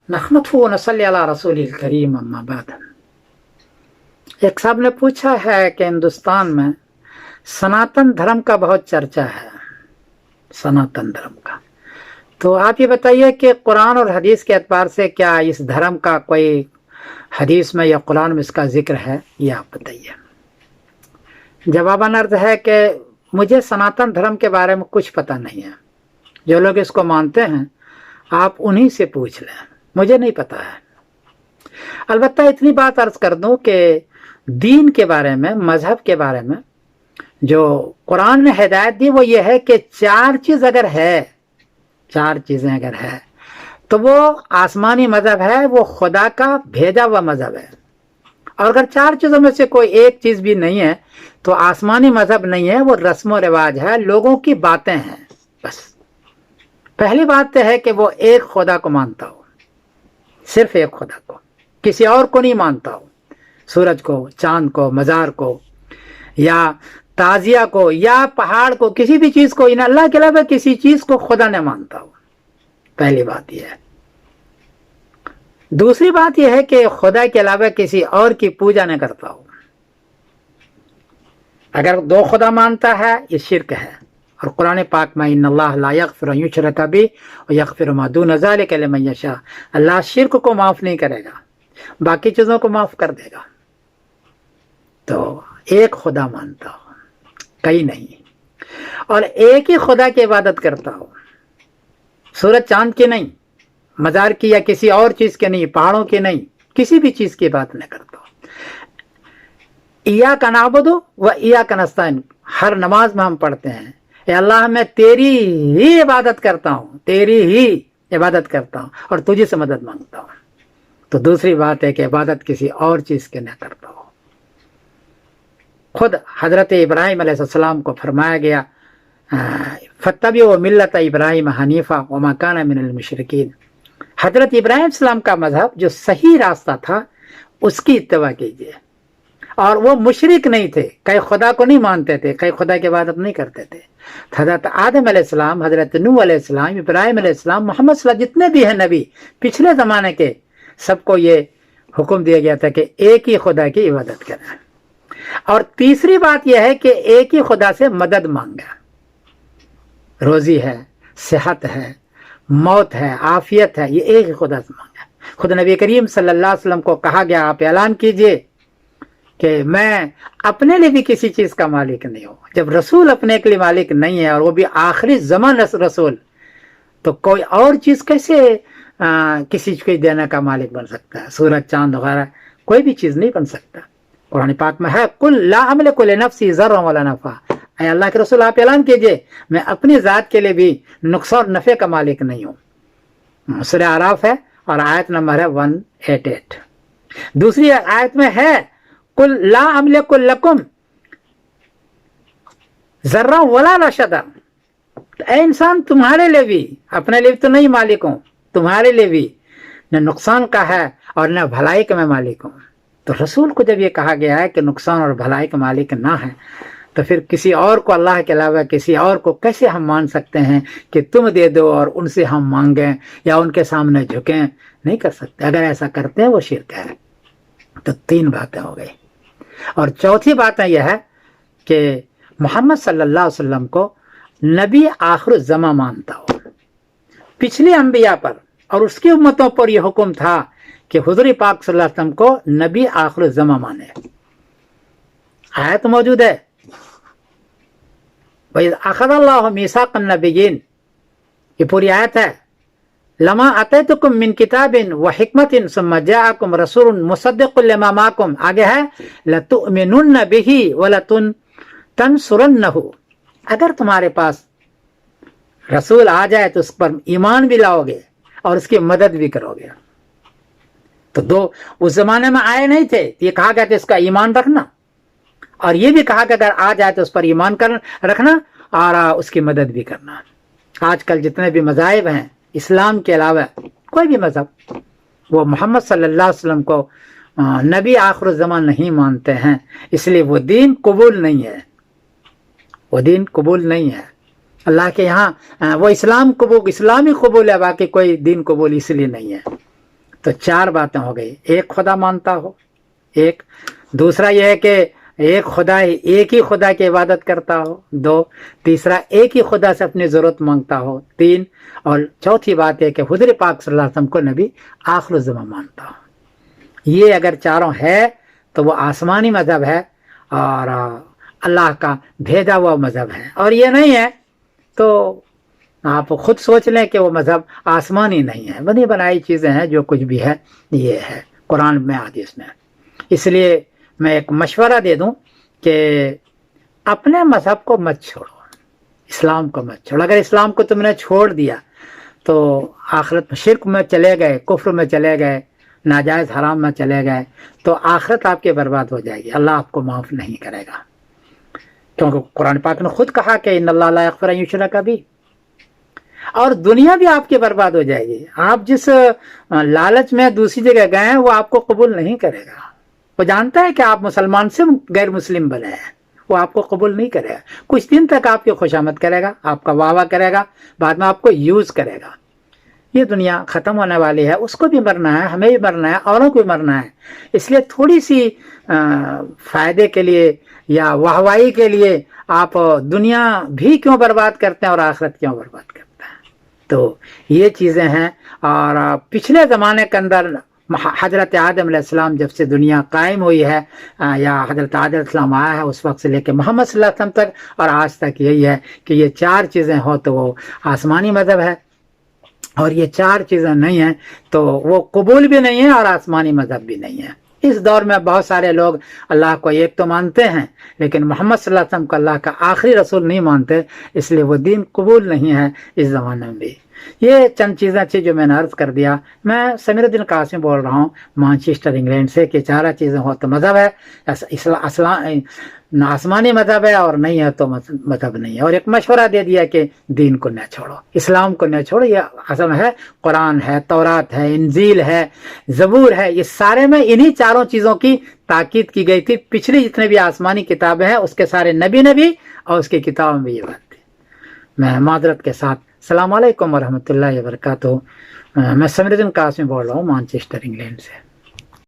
नहमदुहु व नसल्ली अला रसूलिल करीम अम्मा बाद। एक साहब ने पूछा है कि हिंदुस्तान में सनातन धर्म का बहुत चर्चा है, सनातन धर्म का, तो आप ये बताइए कि कुरान और हदीस के एतबार से क्या इस धर्म का कोई हदीस में या कुरान में इसका जिक्र है, ये आप बताइए। जवाबन अर्ज है कि मुझे सनातन धर्म के बारे में कुछ पता नहीं है। जो लोग इसको मानते हैं आप उन्हीं से पूछ लें, मुझे नहीं पता है। अलबत्ता इतनी बात अर्ज कर दूं कि दीन के बारे में, मजहब के बारे में जो कुरान ने हिदायत दी वो ये है कि चार चीजें अगर है तो वो आसमानी मजहब है, वो खुदा का भेजा हुआ मजहब है। और अगर चार चीजों में से कोई एक चीज भी नहीं है तो आसमानी मजहब नहीं है, वो रस्म व रिवाज है, लोगों की बातें हैं बस। पहली बात तो है कि वो एक खुदा को मानता हो, सिर्फ एक खुदा को, किसी और को नहीं मानता हो, सूरज को, चांद को, मजार को या ताजिया को या पहाड़ को, किसी भी चीज को, इन अल्लाह के अलावा किसी चीज को खुदा ने मानता हो। पहली बात यह है। दूसरी बात यह है कि खुदा के अलावा किसी और की पूजा न करता हो। अगर दो खुदा मानता है ये शिर्क है। और कुरान पाक में इन्नल्लाह ला यग़फ़िरु अन युशरका बिही व यग़फ़िरु मा दून ज़ालिका लिमन यशा, अल्लाह शिर्क को माफ नहीं करेगा, बाकी चीजों को माफ कर देगा। तो एक खुदा मानता हो, कई नहीं, और एक ही खुदा की इबादत करता हो, सूरज चांद की नहीं, मजार की या किसी और चीज के नहीं, पहाड़ों की नहीं, किसी भी चीज की बात नहीं करता हो। इय्याका नअबुदु व इय्याका नस्तईन, हर नमाज में हम पढ़ते हैं ए अल्लाह मैं तेरी ही इबादत करता हूँ, तेरी ही इबादत करता हूँ और तुझे से मदद मांगता हूँ। तो दूसरी बात है कि इबादत किसी और चीज के न करता हो। खुद हजरत इब्राहिम अलैहिस्सलाम को फरमाया गया फत्तबिउ मिल्लत इब्राहिम हनीफा व मा काना मिनल मुशरिकीन, हजरत इब्राहिम सलाम का मजहब जो सही रास्ता था उसकी इत्तबा कीजिए। और वो मुशरिक नहीं थे, कई खुदा को नहीं मानते थे, कई खुदा की इबादत नहीं करते थे। हजरत आदम अलैहिस्सलाम, हजरत नूह अलैहिस्सलाम, इब्राहिम अलैहिस्सलाम, मोहम्मद सल्लल्लाहु अलैहि वसल्लम जितने भी हैं नबी पिछले जमाने के, सबको ये हुक्म दिया गया था कि एक ही खुदा की इबादत करें। और तीसरी बात यह है कि एक ही खुदा से मदद मांगे। रोजी है, सेहत है, मौत है, आफियत है, ये एक ही खुदा से मांगे। खुद नबी करीम सल्लल्लाहु अलैहि वसल्लम को कहा गया आप ऐलान कीजिए कि मैं अपने लिए भी किसी चीज का मालिक नहीं हूं। जब रसूल अपने के लिए मालिक नहीं है और वो भी आखिरी ज़मान रसूल, तो कोई और चीज कैसे किसी को देने का मालिक बन सकता है? सूरज चांद वगैरह कोई भी चीज नहीं बन सकता। कुरान पाक में है कुल ला अमलिकु लिनफ्सी ज़र्रन वला नफ़ा, ऐ अल्लाह के रसूल आप ऐलान कीजिए मैं अपनी जात के लिए भी नुकसान और नफे का मालिक नहीं हूं। सूरह आराफ है और आयत नंबर है 188। दूसरी आयत में है कुल ला अमलिकु लकुम ज़र्रा वला रशदा, ऐ इंसान तुम्हारे लिए भी, अपने लिए तो नहीं मालिक हूं, तुम्हारे लिए भी न नुकसान का है और न भलाई का मैं मालिक हूं। तो रसूल को जब ये कहा गया है कि नुकसान और भलाई का मालिक ना है, तो फिर किसी और को, अल्लाह के अलावा किसी और को कैसे हम मान सकते हैं कि तुम दे दो और उनसे हम मांगें या उनके सामने झुकें? नहीं कर सकते। अगर ऐसा करते हैं वो शिर्क है। तो तीन बातें हो गई। और चौथी बात यह है कि मोहम्मद सल्लल्लाहु अलैहि वसल्लम को नबी आखिर ज़मा मानता हो। पिछले अंबिया पर और उसकी उम्मतों पर यह हुक्म था कि हुज़ूर पाक सल्लल्लाहु अलैहि वसल्लम को नबी आखिर ज़मा माने। आयत मौजूद है वइज़ अख़ज़ल्लाहु मीसाक़न नबिय्यीन, ये पूरी आयत है। लमा अतैतुकुम मिन किताबिन व हिकमतिन सुम्मा जाअकुम रसूलुन मुसद्दिक़ुन लिमा माअकुम, आगे है लतुअमिनुन्न बिही व लतंसुरन्नहु, अगर तुम्हारे पास रसूल आ जाए तो उस पर ईमान भी लाओगे और उसकी मदद भी करोगे। तो दो उस जमाने में आए नहीं थे, ये कहा गया था इसका ईमान रखना, और ये भी कहा कि अगर आ जाए तो उस पर ईमान रखना और उसकी मदद भी करना। आजकल जितने भी मज़ाहिब हैं इस्लाम के अलावा कोई भी मज़हब, वो मोहम्मद सल्लल्लाहु अलैहि वसल्लम को नबी आखिर ज़मान नहीं मानते हैं, इसलिए वो दीन कबूल नहीं है, वो दीन कबूल नहीं है। अल्लाह के यहाँ वो इस्लामी कबूल है, बाकी कोई दीन कबूल इसलिए नहीं है। तो 4 बातें हो गई। एक खुदा मानता हो, एक, दूसरा यह है कि एक खुदा, एक ही खुदा की इबादत करता हो, 2, तीसरा एक ही खुदा से अपनी जरूरत मांगता हो, 3, और चौथी बात है कि हुजूर पाक सल्लल्लाहु अलैहि वसल्लम को नबी आखिर ज़मान मानता हो। ये अगर चारों है तो वो आसमानी मजहब है और अल्लाह का भेजा हुआ मजहब है। और ये नहीं है तो आप खुद सोच लें कि वो मजहब आसमानी नहीं है, बनी बनाई चीज़ें हैं, जो कुछ भी है ये है कुरान में, हदीस में। इसलिए मैं एक मशवरा दे दूं कि अपने मजहब को मत छोड़ो, इस्लाम को मत छोड़ो। अगर इस्लाम को तुमने छोड़ दिया तो आखिरत में शिर्क में चले गए, कुफ्र में चले गए, नाजायज़ हराम में चले गए, तो आखिरत आपकी बर्बाद हो जाएगी, अल्लाह आपको माफ़ नहीं करेगा। क्योंकि कुरान पाक ने खुद कहा कि इन्नल्लाह ला यग़फ़िरु अन युश्रका बिही, और दुनिया भी आपकी बर्बाद हो जाएगी। आप जिस लालच में दूसरी जगह गए हैं वो आपको कबूल नहीं करेगा। वो जानता है कि आप मुसलमान से गैर मुस्लिम बने हैं, वो आपको कबूल नहीं करेगा। कुछ दिन तक आपकी खुशामद करेगा, आपका वाह करेगा, बाद में आपको यूज करेगा। ये दुनिया खत्म होने वाली है, उसको भी मरना है, हमें भी मरना है, औरों को भी मरना है। इसलिए थोड़ी सी फायदे के लिए या वाहवाही के लिए आप दुनिया भी क्यों बर्बाद करते हैं और आखिरत क्यों बर्बाद करते हैं। तो ये चीजें हैं। और पिछले जमाने के अंदर हजरत आदम अलैहिस्सलाम जब से दुनिया कायम हुई है या हजरत आदम अलैहिस्सलाम आया है उस वक्त से लेकर मोहम्मद सल्लल्लाहु अलैहि वसल्लम तक और आज तक यही है कि ये 4 चीज़ें हो तो वो आसमानी मजहब है, और ये 4 चीज़ें नहीं हैं तो वो कबूल भी नहीं है और आसमानी मजहब भी नहीं है। इस दौर में बहुत सारे लोग अल्लाह को एक तो मानते हैं लेकिन मोहम्मद सल्लल्लाहु अलैहि वसल्लम को अल्लाह का आखिरी रसूल नहीं मानते, इसलिए वो दीन कबूल नहीं है इस ज़माने में भी। ये चंद चीज़ें थी जो मैंने अर्ज़ कर दिया। मैं समीरुद्दीन कासिम बोल रहा हूँ मैनचेस्टर इंग्लैंड से कि 4 चीज़ें हो तो मज़हब है, आसमानी मज़हब है, और नहीं है तो मज़हब नहीं है। और एक मशवरा दे दिया कि दीन को न छोड़ो, इस्लाम को न छोड़ो। ये असल है कुरान है, तौरात है, इंजील है, ज़बूर है, ये सारे में इन्हीं 4 चीज़ों की ताकीद की गई थी। पिछली जितने भी आसमानी किताबें हैं उसके सारे नबी और उसकी किताबों में ये बात थी। मैं मादरत के साथ अस्सलाम वालेकुम वरहमतुल्लाहि वबरकातुहू। मैं समीरुद्दीन कासिम बोल रहा हूँ मैनचेस्टर इंग्लैंड से।